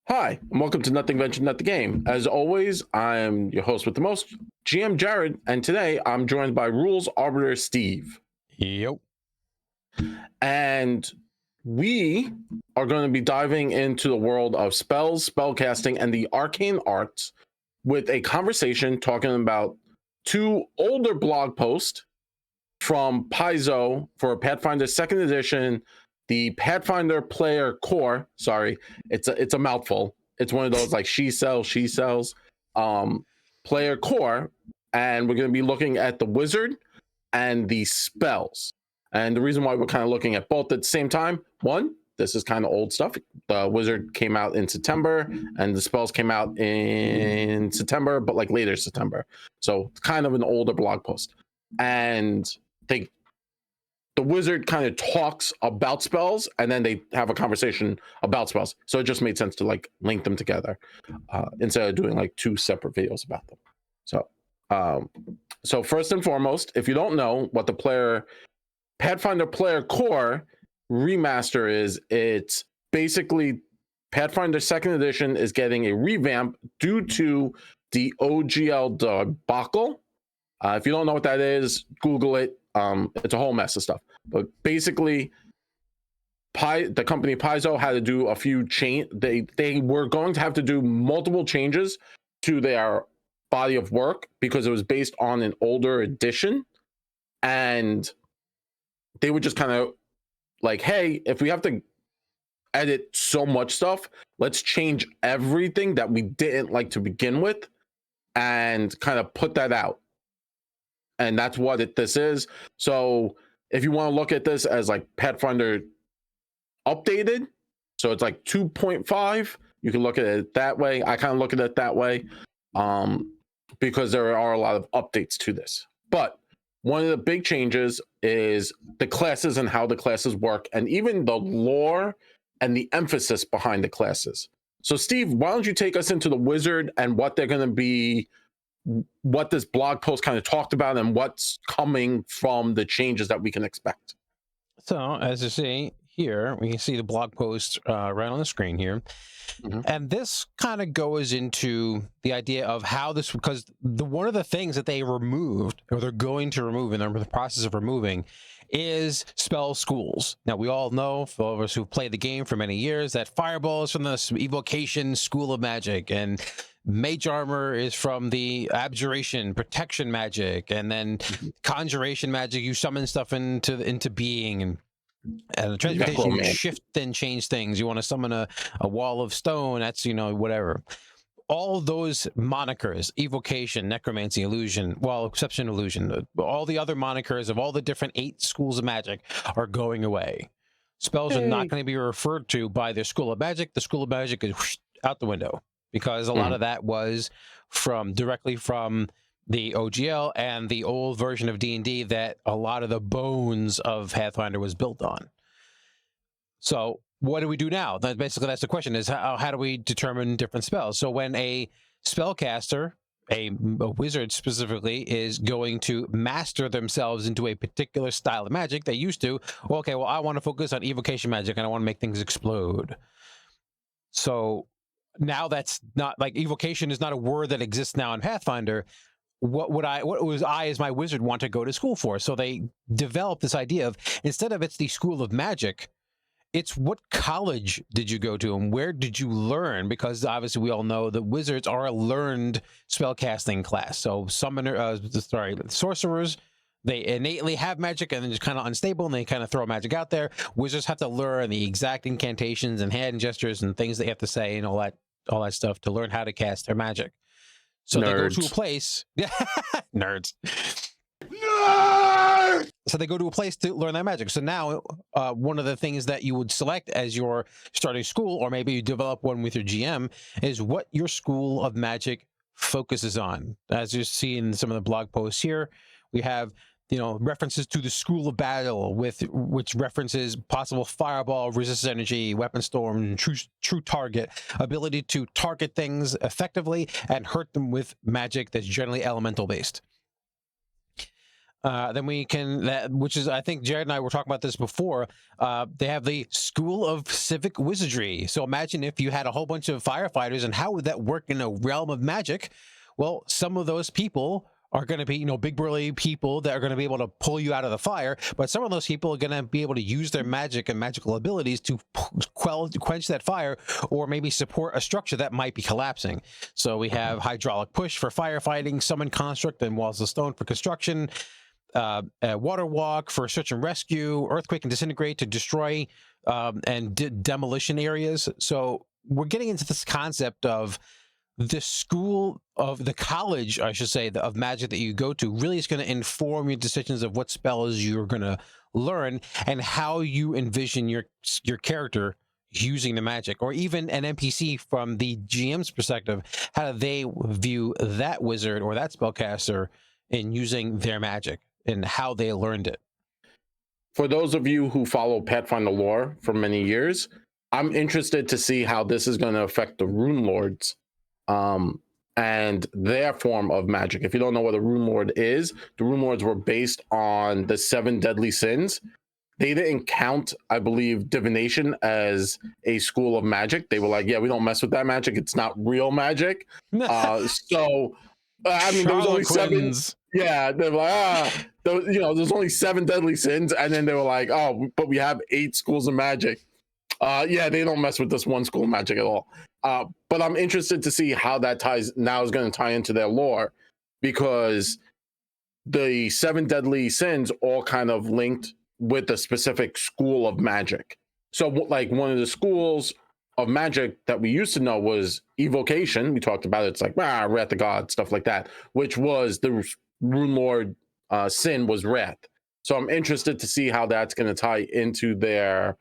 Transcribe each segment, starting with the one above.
Hi, and welcome to Nothing Ventured, Not the Game. As always, I'm your host with the most, GM Jared, and today I'm joined by Rules Arbiter Steve. Yep. And we are going to be diving into the world of spells, spellcasting, and the arcane arts with a conversation talking about two older blog posts from Paizo for Pathfinder 2nd edition, the Pathfinder Player Core. Sorry, it's a mouthful. It's one of those like she sells, Player Core, and we're going to be looking at the wizard and the spells. And the reason why we're kind of looking at both at the same time, one, this is kind of old stuff. The wizard came out in September, and the spells came out in September, but like later September. So kind of an older blog post. And the wizard kind of talks about spells, and then they have a conversation about spells. So it just made sense to like link them together instead of doing like two separate videos about them. So first and foremost, if you don't know what the Pathfinder Player Core Remaster is, it's basically Pathfinder 2nd edition is getting a revamp due to the OGL debacle. If you don't know what that is, Google it. It's a whole mess of stuff. But basically, the company Paizo had to do a few change. They were going to have to do multiple changes to their body of work because it was based on an older edition, and they were just kind of like, hey, if we have to edit so much stuff, let's change everything that we didn't like to begin with and kind of put that out. And that's what this is. So if you want to look at this as like Pathfinder updated, so it's like 2.5, you can look at it that way. I kind of look at it that way because there are a lot of updates to this. But one of the big changes is the classes and how the classes work, and even the lore and the emphasis behind the classes. So Steve, why don't you take us into the wizard and what they're going to be, what this blog post kind of talked about, and what's coming from the changes that we can expect. So as you see here, we can see the blog post right on the screen here. Mm-hmm. And this kind of goes into the idea of how this, because one of the things that they removed, or they're going to remove, and they're in the process of removing, is spell schools. Now, we all know, for all of us who've played the game for many years, that Fireball is from the Evocation School of Magic, and Mage Armor is from the Abjuration protection magic, and then Conjuration magic, you summon stuff into being, and the transmutation, you shift and change things. You want to summon a wall of stone, that's, whatever. All those monikers, Evocation, Necromancy, Illusion, well, Exception, Illusion, all the other monikers of all the different 8 schools of magic are going away. Spells are not going to be referred to by their School of Magic. The School of Magic is out the window, because a lot of that was directly from the OGL and the old version of D&D that a lot of the bones of Pathfinder was built on. So what do we do now? That's the question, is how do we determine different spells? So when a spellcaster, a wizard specifically, is going to master themselves into a particular style of magic, they used to, okay, well, I want to focus on evocation magic and I want to make things explode. So now that's not, like, evocation is not a word that exists now in Pathfinder. What was I as my wizard want to go to school for? So they developed this idea of, instead of it's the School of Magic, it's what college did you go to and where did you learn? Because obviously we all know that wizards are a learned spellcasting class. So sorcerers, they innately have magic and then just kind of unstable, and they kind of throw magic out there. Wizards have to learn the exact incantations and hand gestures and things they have to say and all that stuff to learn how to cast their magic. So Nerds. They go to a place. Nerds. Nerds! So they go to a place to learn that magic. So now one of the things that you would select as your starting school, or maybe you develop one with your GM, is what your School of Magic focuses on. As you see in some of the blog posts here, we have references to the School of Battle, which references possible fireball, resist energy, weapon storm, true target, ability to target things effectively and hurt them with magic that's generally elemental based. then we can, which is, I think Jared and I were talking about this before. They have the School of Civic Wizardry. So imagine if you had a whole bunch of firefighters, and how would that work in a realm of magic? Well, some of those people are going to be, big burly people that are going to be able to pull you out of the fire, but some of those people are going to be able to use their magic and magical abilities to quench that fire, or maybe support a structure that might be collapsing. So we have hydraulic push for firefighting, summon construct and walls of stone for construction, water walk for search and rescue, earthquake and disintegrate to destroy and demolition areas. So we're getting into this concept of the college, I should say, of magic that you go to really is going to inform your decisions of what spells you're going to learn and how you envision your character using the magic, or even an NPC from the GM's perspective. How do they view that wizard or that spellcaster in using their magic and how they learned it? For those of you who follow Pathfinder lore for many years, I'm interested to see how this is going to affect the Rune Lords and their form of magic. If you don't know what a Rune Lord is, the Rune Lords were based on the 7 deadly sins. They didn't count, I believe, divination as a school of magic. They were like, yeah, we don't mess with that magic. It's not real magic. So, I mean, there was only 7. Yeah, they were like, there's only 7 deadly sins. And then they were like, oh, but we have 8 schools of magic. Yeah, they don't mess with this one school of magic at all. But I'm interested to see how that is going to tie into their lore, because the 7 deadly sins all kind of linked with a specific school of magic. So like one of the schools of magic that we used to know was Evocation. We talked about it. It's like, Wrath of God, stuff like that, which was the Rune Lord sin was Wrath. So I'm interested to see how that's going to tie into their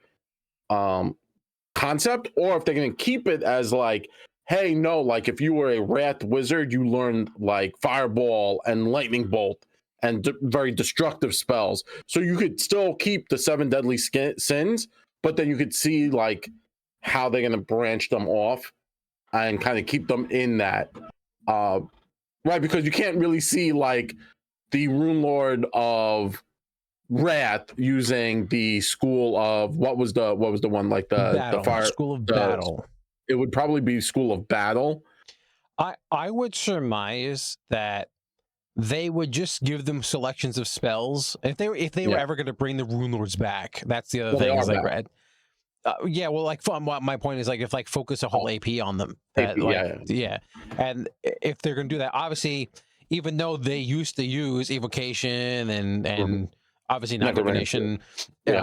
concept, or if they're going to keep it as like, hey, no, like if you were a Wrath wizard, you learned like Fireball and Lightning Bolt and very destructive spells. So you could still keep the 7 deadly sins, but then you could see like how they're going to branch them off and kind of keep them in that. Right, because you can't really see like the Rune Lord of Wrath using the school of what was the one, like the fire school of battle. It would probably be School of Battle. I would surmise that they would just give them selections of spells if they were ever going to bring the Rune Lords back. That's the other thing. Is like red. Yeah, well, like my point is like if like focus a whole AP on them. That, yeah. And if they're going to do that, obviously, even though they used to use Evocation and obviously not divination,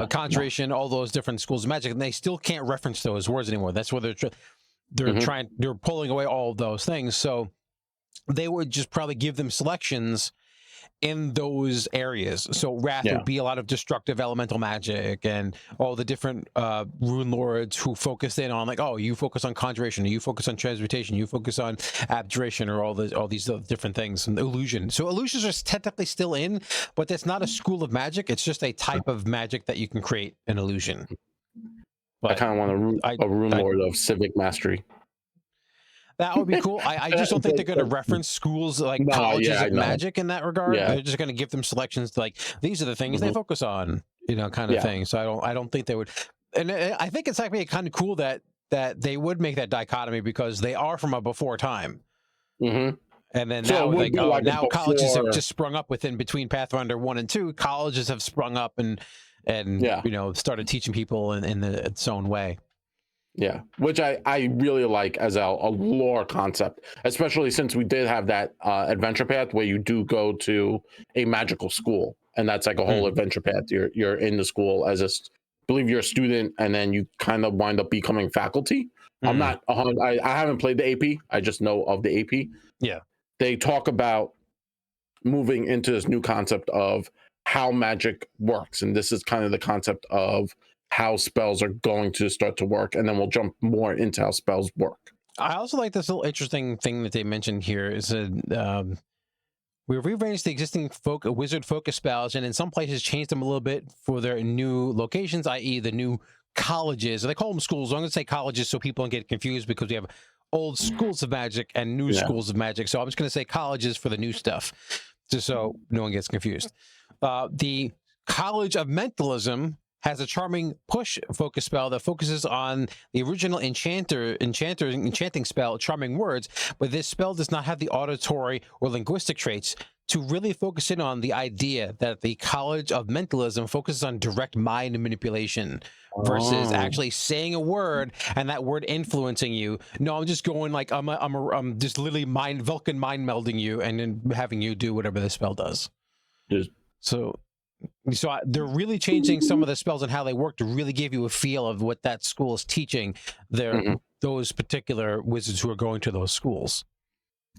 conjuration, all those different schools of magic, and they still can't reference those words anymore. That's where they're pulling away all of those things. So they would just probably give them selections in those areas. So Wrath would be a lot of destructive elemental magic and all the different Rune Lords who focus in on like, oh, you focus on conjuration, you focus on transmutation, you focus on abjuration, or all these different things, and illusion. So illusions are technically still in, but that's not a school of magic. It's just a type of magic that you can create an illusion. But I kind of want a Rune Lord of Civic Mastery. That would be cool. I just don't think they're going to reference schools like colleges of magic in that regard. They're just going to give them selections like these are the things they focus on, kind of thing. So I don't think they would. And I think it's actually kind of cool that they would make that dichotomy, because they are from a before time. And then now, now colleges have just sprung up between Pathfinder 1 and 2. Colleges have sprung up and started teaching people in its own way. Yeah, which I really like as a lore concept, especially since we did have that adventure path where you do go to a magical school, and that's like a whole adventure path. You're in the school as I believe you're a student, and then you kind of wind up becoming faculty. I'm not 100. I haven't played the AP. I just know of the AP. Yeah, they talk about moving into this new concept of how magic works, and this is kind of the concept of how spells are going to start to work, and then we'll jump more into how spells work. I also like this little interesting thing that they mentioned here is we've rearranged the existing wizard focus spells, and in some places changed them a little bit for their new locations, i.e. the new colleges. They call them schools. I'm going to say colleges so people don't get confused, because we have old schools of magic and new schools of magic. So I'm just going to say colleges for the new stuff, just so no one gets confused. The College of Mentalism has a charming push focus spell that focuses on the original enchanting spell, Charming Words, but this spell does not have the auditory or linguistic traits to really focus in on the idea that the College of Mentalism focuses on direct mind manipulation versus actually saying a word and that word influencing you. No, I'm just going like I'm just literally Vulcan mind melding you and then having you do whatever the spell does. They're really changing some of the spells and how they work to really give you a feel of what that school is teaching those particular wizards who are going to those schools.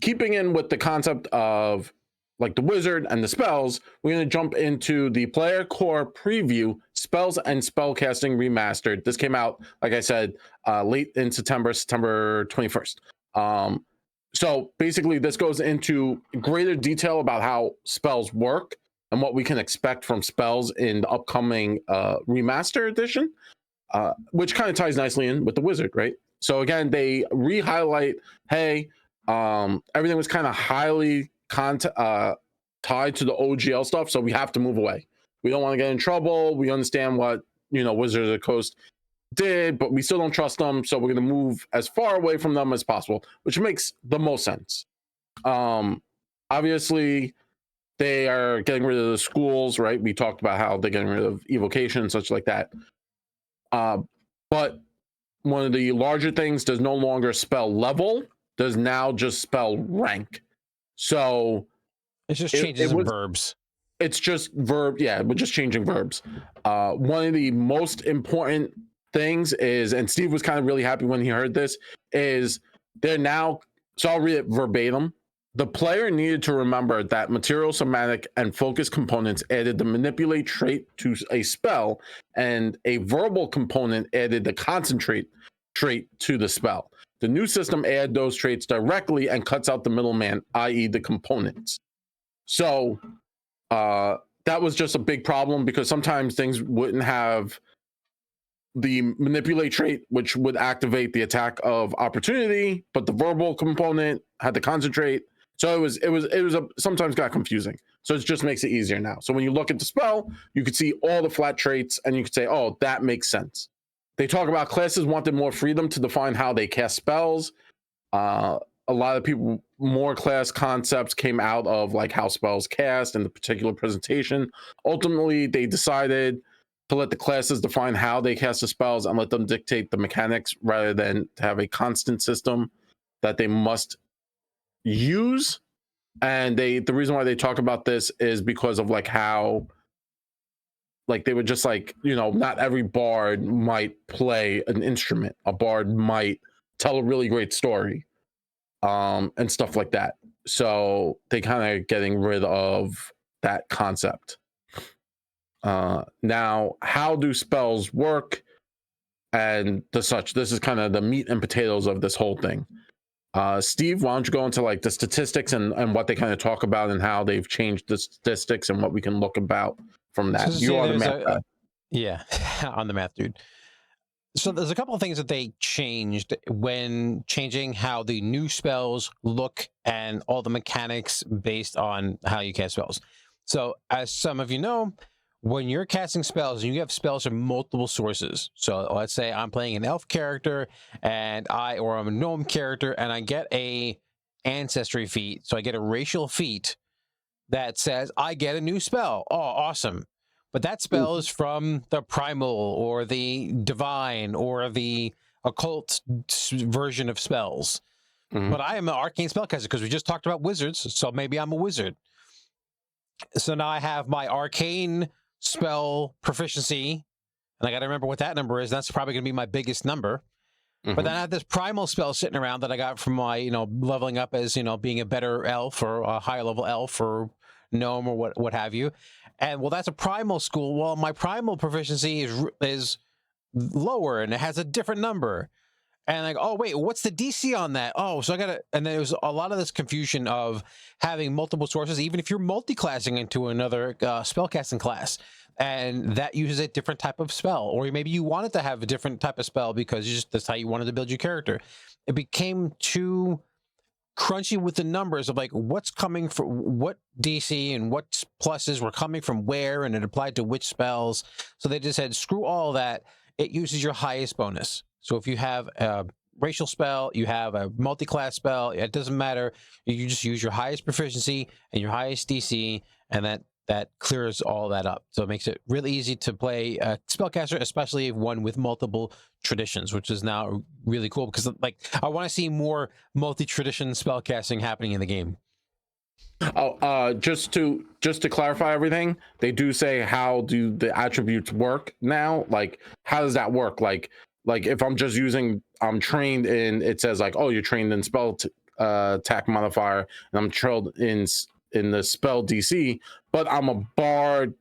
Keeping in with the concept of like the wizard and the spells, we're going to jump into the player core preview, Spells and Spellcasting Remastered. This came out, like I said, late in September 21st. So basically this goes into greater detail about how spells work and what we can expect from spells in the upcoming remaster edition, which kind of ties nicely in with the wizard, right? So again, they re-highlight, hey, everything was kind of highly tied to the OGL stuff, so we have to move away. We don't want to get in trouble. We understand what, Wizards of the Coast did, but we still don't trust them, so we're going to move as far away from them as possible, which makes the most sense. Obviously, they are getting rid of the schools, right? We talked about how they're getting rid of Evocation and such like that. But one of the larger things, does no longer spell level, does now just spell rank. So it's just changes in verbs. It's just we're just changing verbs. One of the most important things is, and Steve was kind of really happy when he heard this, is they're now, so I'll read it verbatim. The player needed to remember that material, somatic, and focus components added the manipulate trait to a spell, and a verbal component added the concentrate trait to the spell. The new system adds those traits directly and cuts out the middleman, i.e. the components. So that was just a big problem because sometimes things wouldn't have the manipulate trait, which would activate the attack of opportunity, but the verbal component had the concentrate. So it was sometimes got confusing. So it just makes it easier now. So when you look at the spell, you could see all the flat traits and you could say, oh, that makes sense. They talk about classes wanted more freedom to define how they cast spells. A lot of people, more class concepts came out of like how spells cast in the particular presentation. Ultimately, they decided to let the classes define how they cast the spells and let them dictate the mechanics rather than to have a constant system that they must use. And the reason why they talk about this is because of like how, like, they were just like, not every bard might play an instrument. A bard might tell a really great story, and stuff like that. So they kind of getting rid of that concept. Now, how do spells work and the such? This is kind of the meat and potatoes of this whole thing. Steve, why don't you go into like the statistics and what they kind of talk about and how they've changed the statistics and what we can look about from that. You are the math guy. Yeah, on the math dude. So there's a couple of things that they changed when changing how the new spells look and all the mechanics based on how you cast spells. So as some of you know, when you're casting spells, you have spells from multiple sources. So let's say I'm playing an elf character or I'm a gnome character and I get a ancestry feat. So I get a racial feat that says I get a new spell. Oh, awesome. But that spell is from the primal or the divine or the occult version of spells. But I am an arcane spellcaster because we just talked about wizards. So maybe I'm a wizard. So now I have my arcane spell proficiency, and I got to remember what that number is. That's probably going to be my biggest number. But then I have this primal spell sitting around that I got from my, leveling up as, being a better elf or a higher level elf or gnome or what have you. And well, that's a primal school. Well, my primal proficiency is lower and it has a different number. And like, oh wait, what's the DC on that? Oh, so I gotta, and then there was a lot of this confusion of having multiple sources, even if you're multi-classing into another spellcasting class, and that uses a different type of spell, or maybe you wanted to have a different type of spell because that's how you wanted to build your character. It became too crunchy with the numbers of like what's coming from what DC and what pluses were coming from where, and it applied to which spells. So they just said, screw all that. It uses your highest bonus. So if you have a racial spell, you have a multi-class spell, it doesn't matter. You just use your highest proficiency and your highest DC, and that clears all that up. So it makes it really easy to play a spellcaster, especially one with multiple traditions, which is now really cool because like I want to see more multi-tradition spellcasting happening in the game. Oh, just to clarify everything, they do say how do the attributes work now? Like, how does that work? Like if I'm just using, I'm trained in, it says like, oh, you're trained in spell attack modifier, and I'm trained in the spell DC, but I'm a bard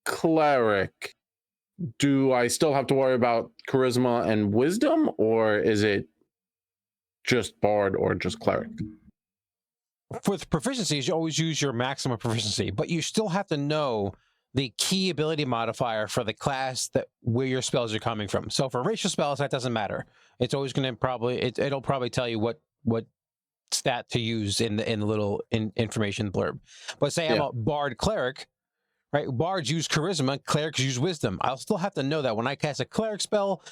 cleric. Do I still have to worry about charisma and wisdom, or is it just bard or just cleric? With proficiencies, you always use your maximum proficiency, but you still have to know the key ability modifier for the class that where your spells are coming from. So for racial spells, that doesn't matter. It's always going to probably it'll probably tell you what stat to use in the little information blurb. But say I'm a bard cleric, right? Bards use charisma, clerics use wisdom. I'll still have to know that when I cast a cleric spell,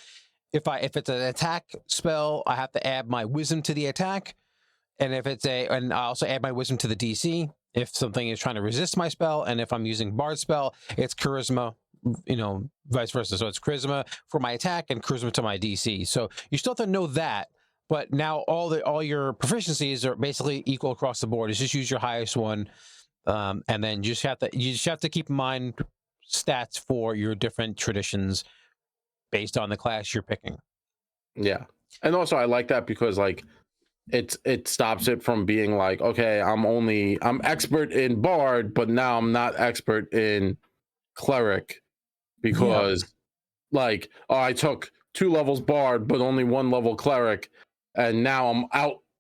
if it's an attack spell, I have to add my wisdom to the attack. And if and I also add my wisdom to the DC if something is trying to resist my spell. And if I'm using bard spell, it's charisma, vice versa. So it's charisma for my attack and charisma to my DC. So you still have to know that. But now all your proficiencies are basically equal across the board. It's just use your highest one, and then you just have to keep in mind stats for your different traditions based on the class you're picking. Yeah, and also I like that because like it stops it from being like, okay, I'm expert in bard, but now I'm not expert in cleric because like, oh, I took 2 levels bard but only 1 level cleric, and now I'm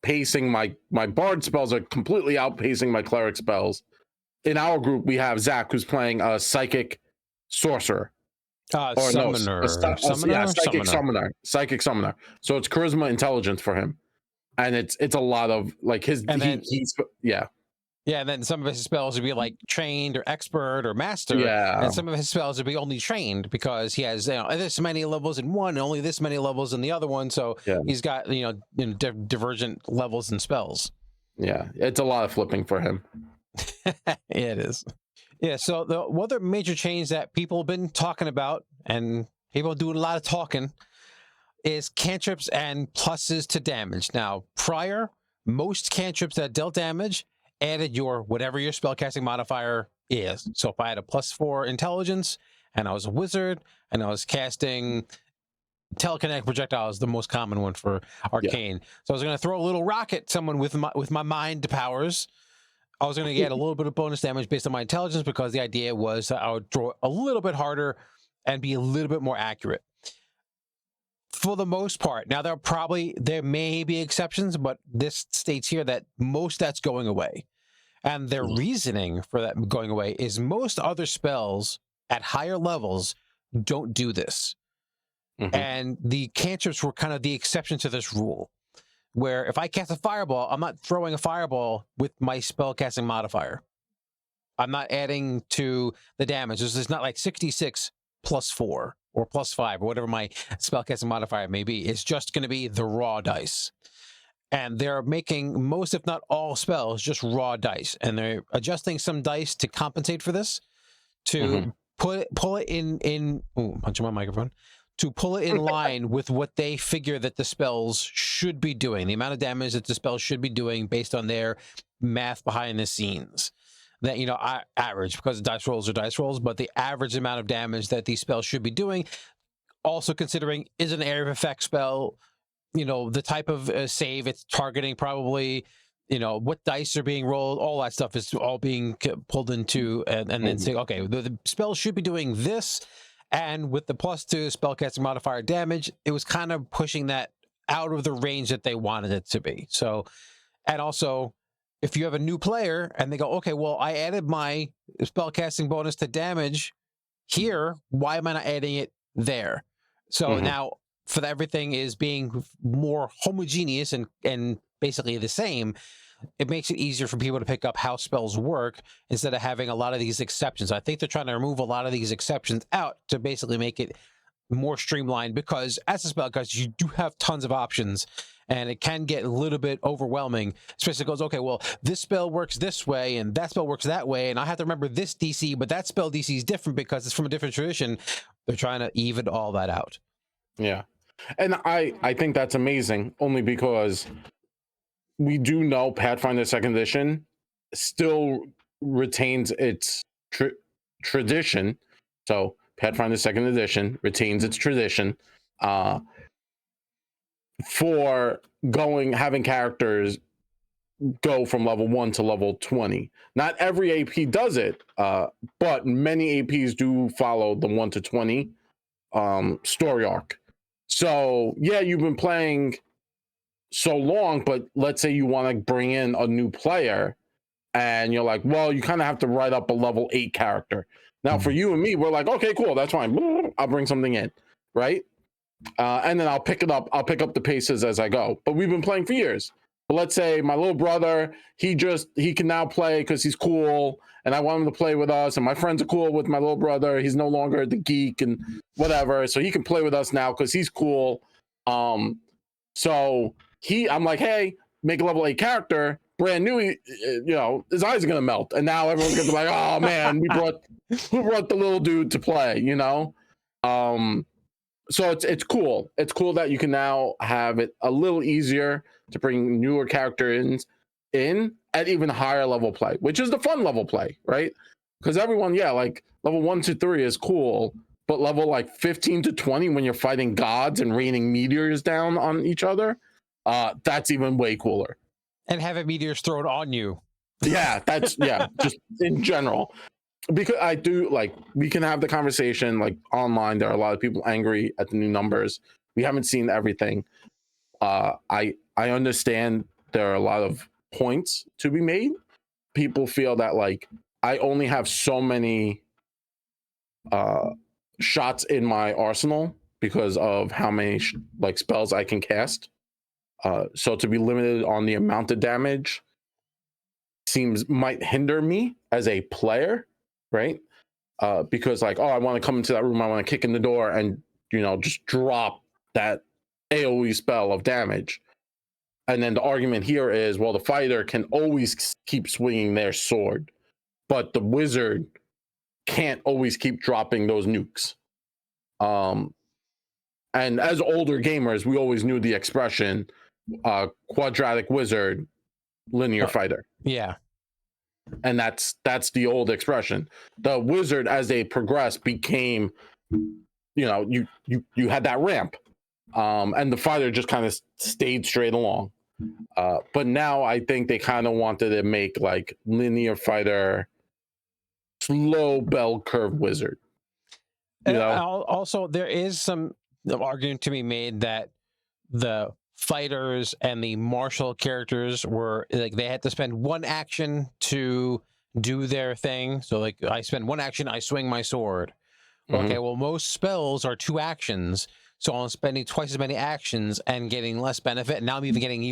outpacing my bard spells are completely outpacing my cleric spells. In our group we have Zach, who's playing a psychic sorcerer. Summoner. Psychic summoner. So it's charisma intelligence for him. And it's a lot of like his, and then some of his spells would be like trained or expert or master. Yeah. And some of his spells would be only trained because he has this many levels in one, and only this many levels in the other one. So he's got divergent levels and spells. Yeah, it's a lot of flipping for him. It is. Yeah. So the other major change that people have been talking about, and people do a lot of talking, is cantrips and pluses to damage. Now, prior, most cantrips that dealt damage added whatever your spellcasting modifier is. So if I had a +4 intelligence and I was a wizard and I was casting telekinetic projectiles, the most common one for arcane. So I was going to throw a little rock at someone with my mind powers. I was going to get a little bit of bonus damage based on my intelligence because the idea was that I would throw it a little bit harder and be a little bit more accurate. For the most part. Now, there may be exceptions, but this states here that most that's going away. And their reasoning for that going away is most other spells at higher levels don't do this. And the cantrips were kind of the exception to this rule, where if I cast a fireball, I'm not throwing a fireball with my spellcasting modifier. I'm not adding to the damage. It's not like 66 +4 or +5 or whatever my spellcasting modifier may be. It's just going to be the raw dice. And they're making most, if not all, spells just raw dice. And they're adjusting some dice to compensate for this, to pull it in punching my microphone, to pull it in line with what they figure that the spells should be doing, the amount of damage that the spells should be doing based on their math behind the scenes. That, average, because dice rolls are dice rolls, but the average amount of damage that these spells should be doing, also considering is an area of effect spell, the type of save it's targeting, probably, what dice are being rolled, all that stuff is all being pulled into, and then say, okay, the spell should be doing this, and with the +2 spellcasting modifier damage, it was kind of pushing that out of the range that they wanted it to be. So, and also, if you have a new player and they go, okay, well, I added my spellcasting bonus to damage here, why am I not adding it there? So now for everything is being more homogeneous and basically the same, it makes it easier for people to pick up how spells work instead of having a lot of these exceptions. I think they're trying to remove a lot of these exceptions out to basically make it more streamlined, because as a spell guys, you do have tons of options and it can get a little bit overwhelming, especially if it goes, okay, well, this spell works this way and that spell works that way, and I have to remember this DC, but that spell DC is different because it's from a different tradition. They're trying to even all that out. Yeah. And I think that's amazing, only because we do know Pathfinder Second Edition still retains its tradition. So Pathfinder Second Edition retains its tradition for having characters go from level 1 to level 20. Not every AP does it, but many APs do follow the 1 to 20 story arc. So yeah, you've been playing so long, but let's say you want to bring in a new player and you're like, well, you kind of have to write up a level 8 character. Now for you and me, we're like, okay, cool, that's fine, I'll bring something in, right? And then I'll pick up the paces as I go. But we've been playing for years. But let's say my little brother, he can now play because he's cool, and I want him to play with us, and my friends are cool with my little brother. He's no longer the geek and whatever, so he can play with us now because he's cool. So I'm like, hey, make a level 8 character, brand new. His eyes are gonna melt, and now everyone's gonna be like, oh man, who brought the little dude to play? So it's cool. It's cool that you can now have it a little easier to bring newer characters in at even higher level play, which is the fun level play, right? Because everyone, like level 1 to 3 is cool, but level like 15 to 20, when you're fighting gods and raining meteors down on each other, that's even way cooler. And having meteors thrown on you. Yeah, that's just in general. Because I do we can have the conversation online. There are a lot of people angry at the new numbers. We haven't seen everything. I understand there are a lot of points to be made. People feel that I only have so many shots in my arsenal because of how many spells I can cast. So to be limited on the amount of damage might hinder me as a player, right? Because I want to come into that room, I want to kick in the door and just drop that AoE spell of damage. And then the argument here is, well, the fighter can always keep swinging their sword, but the wizard can't always keep dropping those nukes. And as older gamers, we always knew the expression quadratic wizard, linear fighter. Yeah. And that's the old expression. The wizard, as they progressed, became, you had that ramp, and the fighter just kind of stayed straight along. But now I think they kind of wanted to make linear fighter, slow bell curve wizard. Also, there is some argument to be made that the fighters and the martial characters were they had to spend one action to do their thing. So I spend one action, I swing my sword. Mm-hmm. Okay, well, most spells are 2 actions, so I'm spending twice as many actions and getting less benefit. And now I'm even getting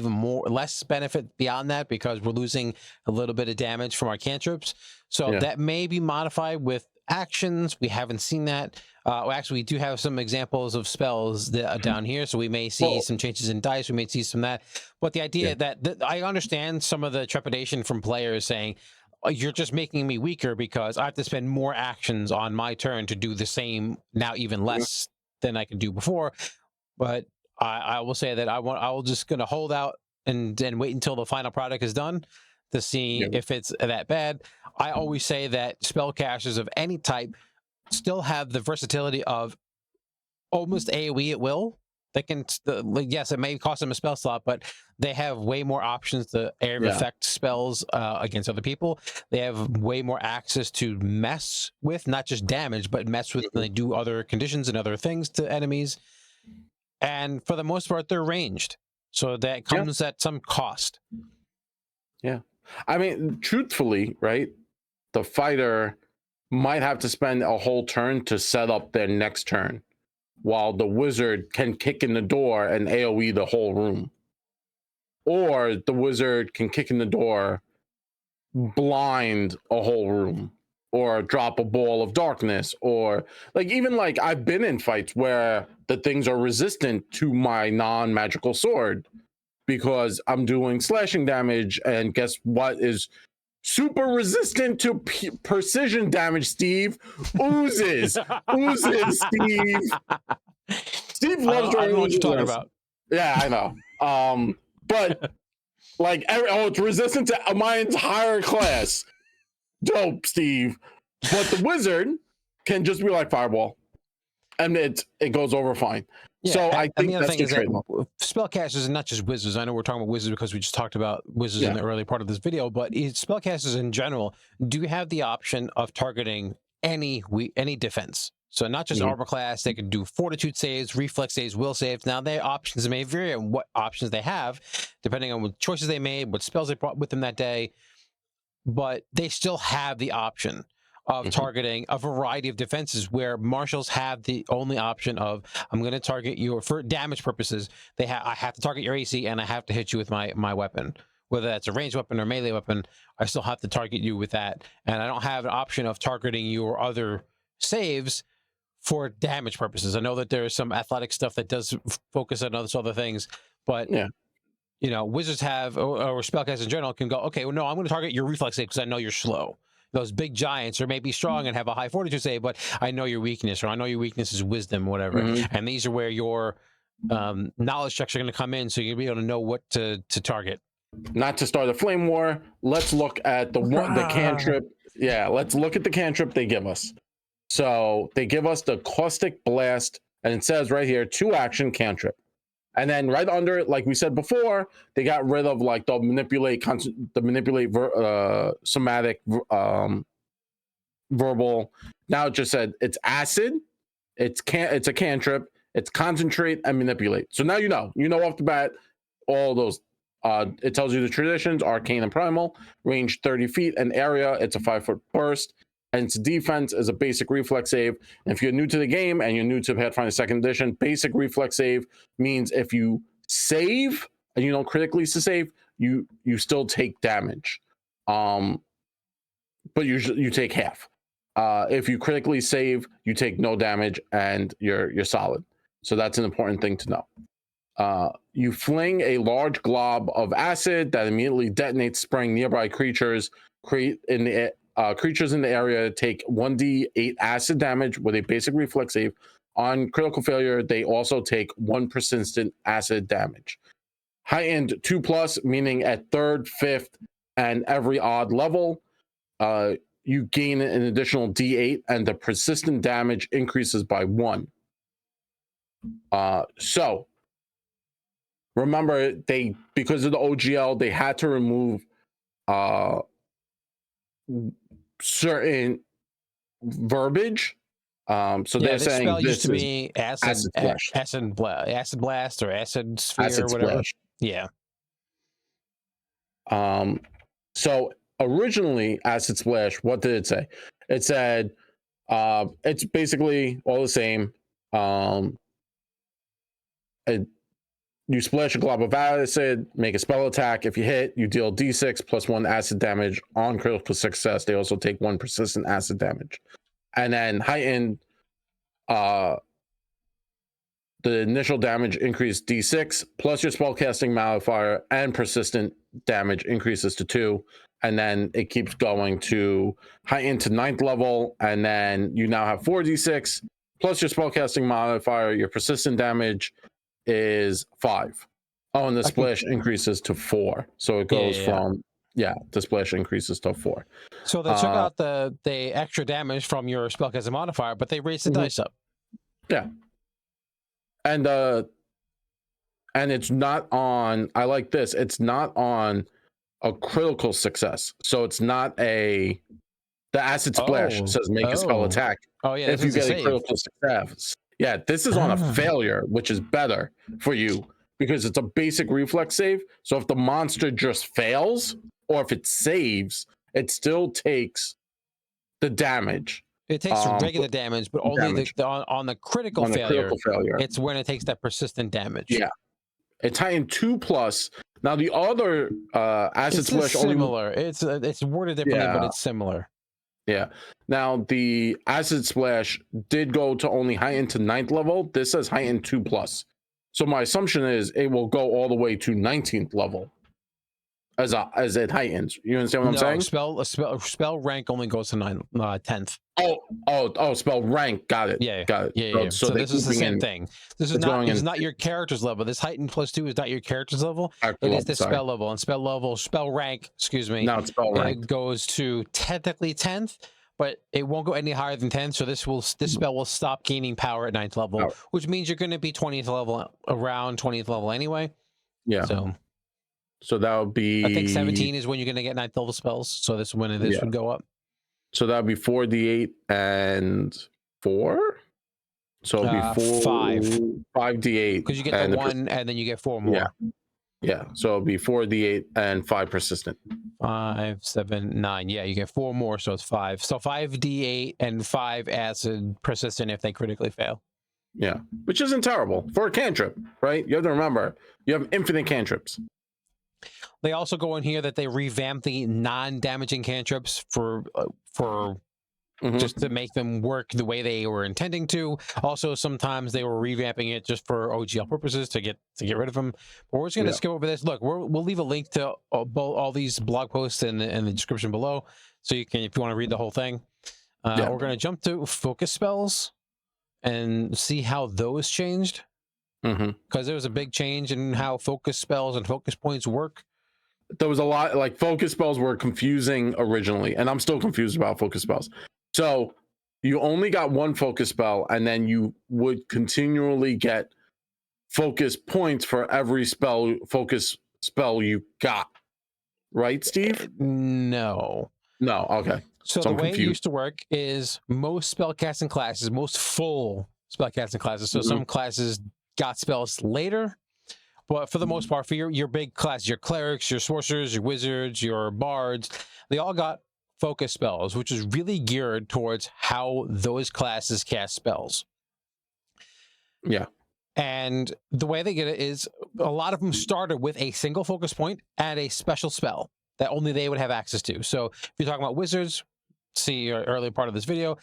less benefit beyond that because we're losing a little bit of damage from our cantrips. So that may be modified with actions. We haven't seen that. Actually, we do have some examples of spells that are down here, so we may see some changes in dice. We may see some of that. But the idea that I understand some of the trepidation from players saying, you're just making me weaker because I have to spend more actions on my turn to do the same, now even less than I could do before. But I will say that I will just going to hold out and wait until the final product is done to see if it's that bad. I always say that spellcasters of any type still have the versatility of almost AoE at will. They can, yes, it may cost them a spell slot, but they have way more options to area effect spells against other people. They have way more access to mess with, not just damage, but mess with, they do other conditions and other things to enemies. And for the most part, they're ranged. So that comes at some cost. Yeah. I mean, truthfully, right, the fighter might have to spend a whole turn to set up their next turn, while the wizard can kick in the door and AoE the whole room. or the wizard can kick in the door, blind a whole room, or drop a ball of darkness, or like even like I've been in fights where the things are resistant to my non-magical sword because I'm doing slashing damage, and guess what is super resistant to precision damage, Steve? Oozes. Oozes, Steve. Steve loves I don't know what you're talking oozes. about. Yeah, I know. But like, it's resistant to my entire class. Dope, Steve. But the wizard can just be like fireball, and it goes over fine. Yeah, so I and think the other that's thing the is that trade-off. spellcasters, and not just wizards. I know we're talking about wizards because we just talked about wizards in the early part of this video, but spellcasters in general do have the option of targeting any defense. So not just armor class, they can do fortitude saves, reflex saves, will saves. Now their options may vary on what options they have, depending on what choices they made, what spells they brought with them that day. But they still have the option of targeting a variety of defenses, where marshals have the only option of, I'm going to target you for damage purposes. I have to target your AC, and I have to hit you with my weapon. Whether that's a ranged weapon or melee weapon, I still have to target you with that. And I don't have an option of targeting your other saves for damage purposes. I know that there's some athletic stuff that does focus on other things, but you know, wizards have, or spellcasters in general can go, okay, well, no, I'm going to target your reflex save because I know you're slow. Those big giants are maybe strong and have a high fortitude save, but I know your weakness, or I know your weakness is wisdom, whatever. And these are where your knowledge checks are going to come in, so you'll be able to know what to target. Not to start a flame war, let's look at the cantrip. Yeah, let's look at the cantrip they give us. So they give us the Caustic Blast, and it says right here, 2-action cantrip. And then right under it, like we said before, they got rid of like the manipulate somatic, verbal. Now it just said it's acid, it's a cantrip, it's concentrate and manipulate. So now you know off the bat all those. It tells you the traditions: arcane and primal, range 30 feet, and area. It's a 5-foot burst. And its defense is a basic reflex save. And if you're new to the game and you're new to Pathfinder 2nd Edition, basic reflex save means if you save and you don't critically save, you still take damage. But you take half. If you critically save, you take no damage and you're solid. So that's an important thing to know. You fling a large glob of acid that immediately detonates, spraying nearby creatures. Creatures in the area take 1d8 acid damage with a basic reflex save. On critical failure, they also take 1 persistent acid damage. Heightened 2+, meaning at 3rd, 5th, and every odd level, you gain an additional d8, and the persistent damage increases by 1. So remember, because of the OGL, they had to remove certain verbiage. So they're this saying spell this used to be acid blast, or acid sphere, acid or whatever. splash. Yeah. So originally, acid splash, what did it say? It said it's basically all the same. You splash a glob of acid, make a spell attack. If you hit, you deal d6 plus 1 acid damage. On critical success, they also take 1 persistent acid damage. And then heightened, the initial damage increased d6 plus your spellcasting modifier, and persistent damage increases to 2. And then it keeps going to heightened to 9th level. And then you now have 4d6 plus your spellcasting modifier. Your persistent damage is 5. Oh, and the splash increases to 4. So it goes from the splash increases to 4. So they took out the extra damage from your spellcasting modifier, but they raised the dice up. Yeah. And it's not on, I like this, it's not on a critical success. So it's not the acid splash says make a spell attack. Oh yeah, if you get a critical success. Yeah, this is on a failure, which is better for you because it's a basic reflex save. So if the monster just fails, or if it saves, it still takes the damage. It takes regular damage, but only on the critical failure. It's when it takes that persistent damage. Yeah. It's heightened 2+, Now the other acid It's splash only similar. It's worded differently, but it's similar. Yeah. Now the acid splash did go to only heighten to 9th level. This says heighten 2+. So my assumption is it will go all the way to 19th level as it heightens. You understand what I'm saying? Spell rank only goes to 10th. Oh, spell rank. Got it. Yeah. Got it. Yeah. So this is the same thing. This is not your character's level. This heighten +2 is not your character's level. It is the spell level, and spell rank, excuse me. No, it's spell rank. It goes to technically 10th, but it won't go any higher than 10th. So this spell will stop gaining power at 9th level, which means you're going to be 20th level, around 20th level anyway. Yeah. So that would be, I think 17 is when you're going to get 9th level spells. So this is when this would go up. So that would be 4d8 and 4. So it'd be 5d8 because you get the 1 and then you get 4 more. Yeah. So it'll be 4d8 and 5 persistent. 5, 7, 9. Yeah, you get 4 more, so it's 5. So 5d8 and 5 acid persistent if they critically fail. Yeah, which isn't terrible for a cantrip, right? You have to remember you have infinite cantrips. They also go in here that they revamp the non-damaging cantrips for just to make them work the way they were intending to. Also, sometimes they were revamping it just for OGL purposes to get rid of them. But we're just going to skip over this. Look, we'll leave a link to all these blog posts in the description below, so you can, if you want to read the whole thing. We're going to jump to focus spells and see how those changed, because there was a big change in how focus spells and focus points work. There was a lot, like focus spells were confusing originally, and I'm still confused about focus spells. So you only got one focus spell, and then you would continually get focus points for every focus spell you got. Right, Steve? No. Okay. So the way it used to work is most spellcasting classes, most full spellcasting classes. So some classes got spells later, but for the most part, for your big classes, your clerics, your sorcerers, your wizards, your bards, they all got focus spells, which is really geared towards how those classes cast spells. Yeah. And the way they get it is a lot of them started with a single focus point and a special spell that only they would have access to. So if you're talking about wizards, see your earlier part of this video,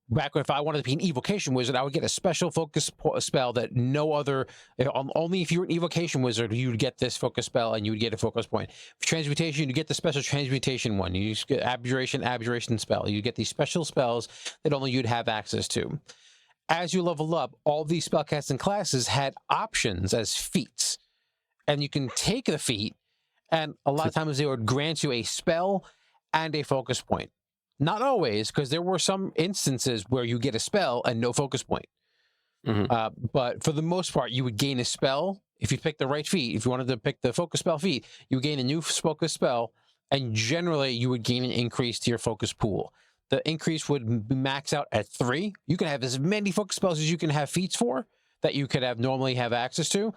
back if I wanted to be an evocation wizard, I would get a special focus spell that no other, only if you were an evocation wizard, you would get this focus spell and you would get a focus point. For transmutation, you get the special transmutation one. You get abjuration spell. You get these special spells that only you'd have access to. As you level up, all these spellcasting classes had options as feats, and you can take the feat, and a lot of times they would grant you a spell and a focus point. Not always, because there were some instances where you get a spell and no focus point. But for the most part, you would gain a spell. If you pick the right feat, if you wanted to pick the focus spell feat, you would gain a new focus spell, and generally you would gain an increase to your focus pool. The increase would max out at 3. You can have as many focus spells as you can have feats for that you could normally have access to,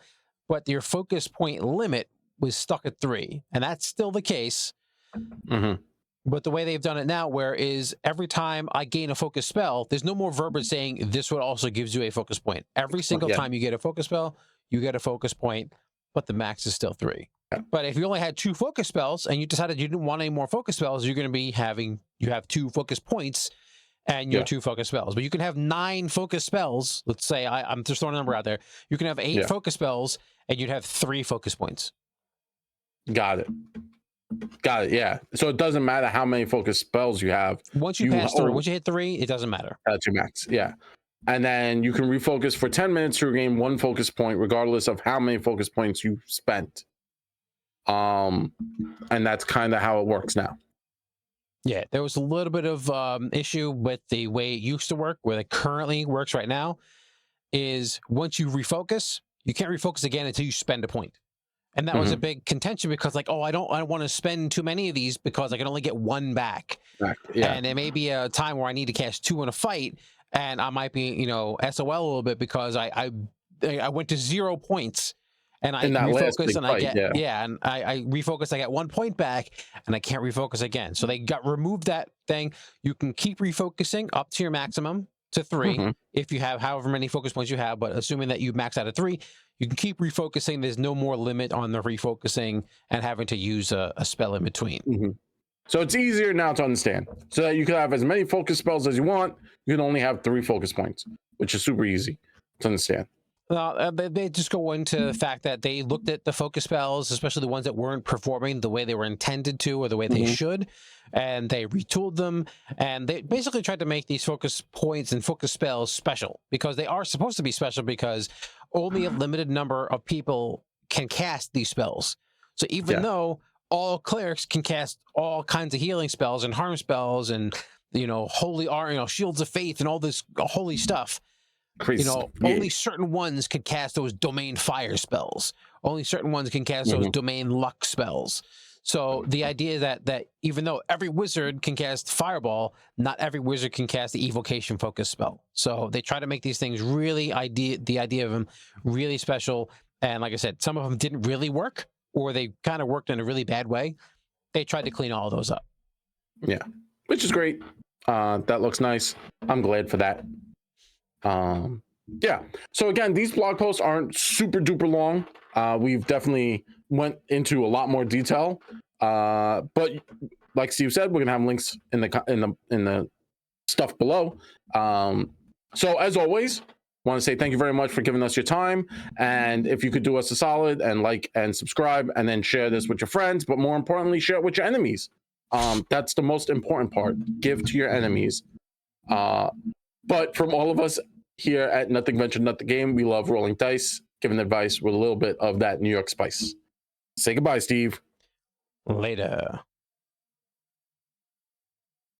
but your focus point limit was stuck at 3, and that's still the case. But the way they've done it now, where is every time I gain a focus spell, there's no more verbiage saying this would also gives you a focus point. Every single time you get a focus spell, you get a focus point, but the max is still 3. But if you only had 2 focus spells and you decided you didn't want any more focus spells, you're going to be you have 2 focus points and your 2 focus spells. But you can have 9 focus spells. Let's say I'm just throwing a number out there. You can have 8 focus spells and you'd have 3 focus points. Got it. Yeah. So it doesn't matter how many focus spells you have. Once you pass 3, once you hit 3, it doesn't matter. That's your max. Yeah. And then you can refocus for 10 minutes to regain 1 focus point, regardless of how many focus points you spent. And that's kind of how it works now. Yeah, there was a little bit of issue with the way it used to work, where it currently works right now, is once you refocus, you can't refocus again until you spend a point. And that was a big contention because, like, I don't want to spend too many of these because I can only get 1 back. Yeah. And there may be a time where I need to cast 2 in a fight, and I might be, SOL a little bit because I went to 0 points, and I refocus and I get and I refocus, I get 1 point back, and I can't refocus again. So they removed that thing. You can keep refocusing up to your maximum to 3 if you have however many focus points you have, but assuming that you max out at 3, You can keep refocusing. There's no more limit on the refocusing and having to use a spell in between. So it's easier now to understand. So that you can have as many focus spells as you want. You can only have 3 focus points, which is super easy to understand. They just go into the fact that they looked at the focus spells, especially the ones that weren't performing the way they were intended to or the way they should, and they retooled them, and they basically tried to make these focus points and focus spells special, because they are supposed to be special because only a limited number of people can cast these spells. So even though all clerics can cast all kinds of healing spells and harm spells and, holy art, shields of faith and all this holy stuff, only certain ones can cast those domain fire spells. Only certain ones can cast those domain luck spells. So the idea that even though every wizard can cast fireball, not every wizard can cast the evocation focus spell. So they try to make these things really the idea of them really special. And like I said, some of them didn't really work, or they kind of worked in a really bad way. They tried to clean all of those up. Yeah, which is great. That looks nice. I'm glad for that. So again, these blog posts aren't super duper long. We've definitely went into a lot more detail, but like Steve said, we're gonna have links in the stuff below. So as always, want to say thank you very much for giving us your time, and if you could do us a solid and like and subscribe, and then share this with your friends, but more importantly, share it with your enemies. That's the most important part. Give to your enemies. But from all of us here at Nothing Venture, Nothing Game, we love rolling dice, giving advice with a little bit of that New York spice. Say goodbye, Steve. Later.